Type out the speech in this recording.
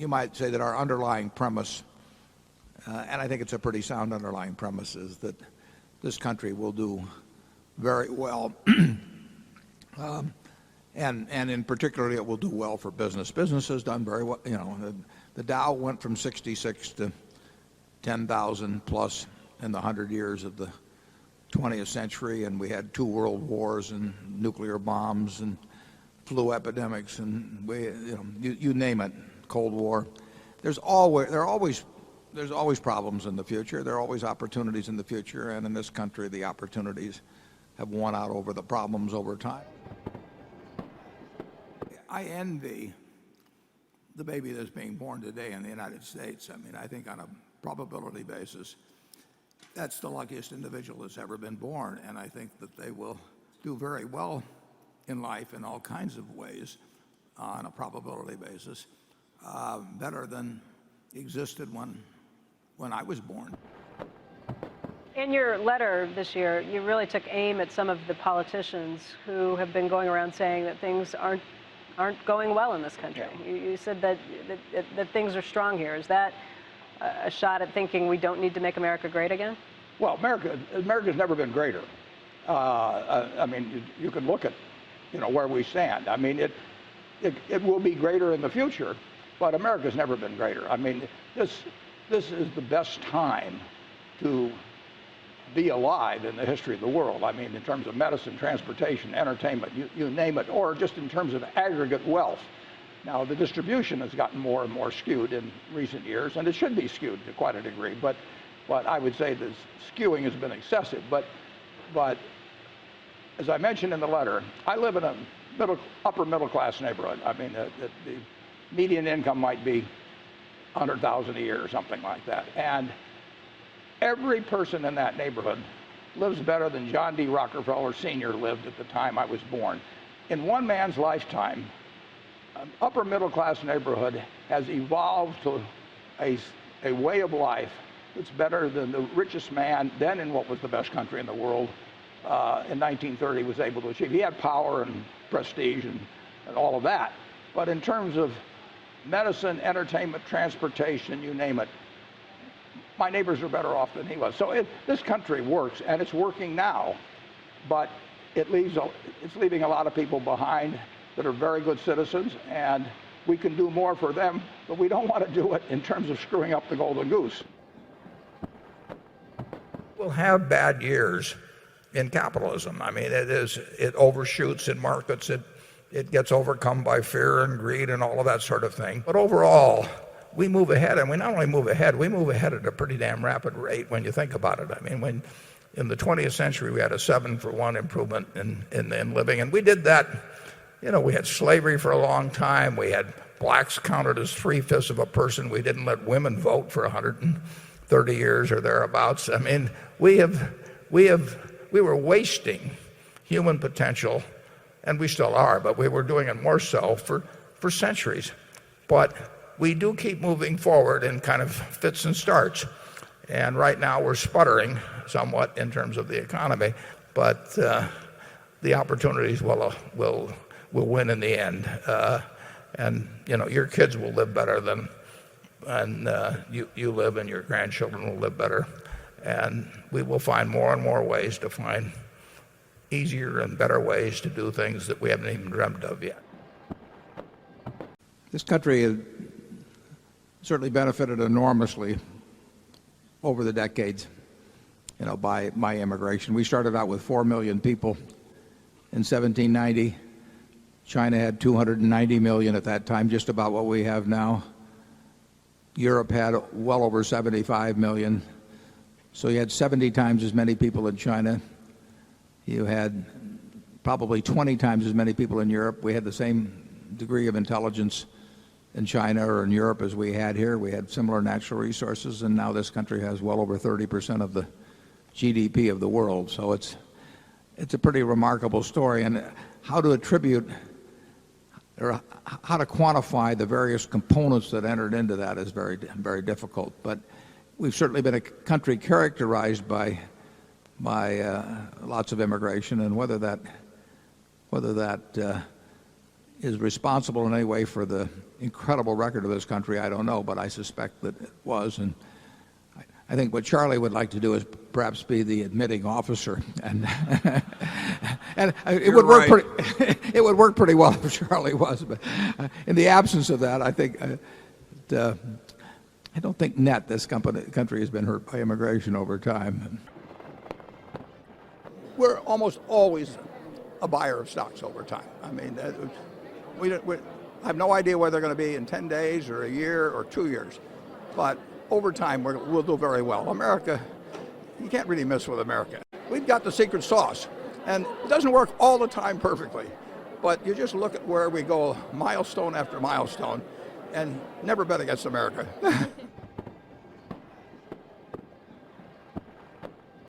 you might say that our underlying premise, and I think it's a pretty sound underlying premise, is that this country will do very well. And in particular, it will do well for business. Business has done very well. The Dow went from 66 to 10,000 plus in the 100 years of the 20th century, and we had 2 world wars and nuclear bombs and flu epidemics and you name it, Cold War. There are always problems in the future. There are always opportunities in the future, and in this country, the opportunities have won out over the problems over time. I envy the baby that's being born today in the United States. I mean, I think on a probability basis, that's the luckiest individual that's ever been born, and I think that they will do very well in life in all kinds of ways on a probability basis, better than existed when I was born. In your letter this year, you really took aim at some of the politicians who have been going around saying that things aren't going well in this country. Yeah. You said that things are strong here. Is that a shot at thinking we don't need to make America great again? Well, America's never been greater. I mean, you can look at, where we stand. I mean, it will be greater in the future, but America's never been greater. I mean, this is the best time to be alive in the history of the world. I mean, in terms of medicine, transportation, entertainment, you name it, or just in terms of aggregate wealth. Now, the distribution has gotten more and more skewed in recent years, and it should be skewed to quite a degree, but I would say the skewing has been excessive. But as I mentioned in the letter, I live in a upper middle class neighborhood. I mean, the median income might be 100,000 a year or something like that. And every person in that neighborhood lives better than John D. Rockefeller Sr. lived at the time I was born. In one man's lifetime, an upper middle class neighborhood has evolved to a way of life that's better than the richest man then in what was the best country in the world in 1930 was able to achieve. He had power and prestige and all of that. But in terms of medicine, entertainment, transportation, you name it, my neighbors are better off than he was. So this country works, and it's working now, but it's leaving a lot of people behind that are very good citizens, and we can do more for them, but we don't want to do it in terms of screwing up the golden goose. We'll have bad years in capitalism. I mean, it overshoots in markets. It gets overcome by fear and greed and all of that sort of thing. But overall, we move ahead, and we not only move ahead, we move ahead at a pretty damn rapid rate when you think about it. I mean, when in the 20th century we had a 7-for-1 improvement in living, and we did that. We had slavery for a long time. We had blacks counted as 3/5 of a person. We didn't let women vote for 130 years or thereabouts. I mean, we were wasting human potential, and we still are, but we were doing it more so for centuries. But we do keep moving forward in kind of fits and starts. And right now we're sputtering somewhat in terms of the economy, but the opportunities will win in the end. And your kids will live better than you live, and your grandchildren will live better. And we will find more and more ways to find easier and better ways to do things that we haven't even dreamt of yet. This country has certainly benefited enormously over the decades, by immigration. We started out with 4 million people in 1790. China had 290 million at that time, just about what we have now. Europe had well over 75 million. So you had 70 times as many people in China. You had probably 20 times as many people in Europe. We had the same degree of intelligence in China or in Europe as we had here. We had similar natural resources, and now this country has well over 30% of the GDP of the world. So it's a pretty remarkable story. And how to attribute or how to quantify the various components that entered into that is very, very difficult. But we've certainly been a country characterized by lots of immigration, and whether that is responsible in any way for the incredible record of this country, I don't know, but I suspect that it was. And I think what Charlie would like to do is perhaps be the admitting officer, and and it would work it would work pretty well if Charlie was. But in the absence of that, I think I don't think net this country has been hurt by immigration over time. We're almost always a buyer of stocks over time. I mean, we have no idea where they're going to be in 10 days or a year or 2 years. But over time, we'll do very well. America, you can't really miss with America. We've got the secret sauce. And it doesn't work all the time perfectly. But you just look at where we go milestone after milestone and never bet against America.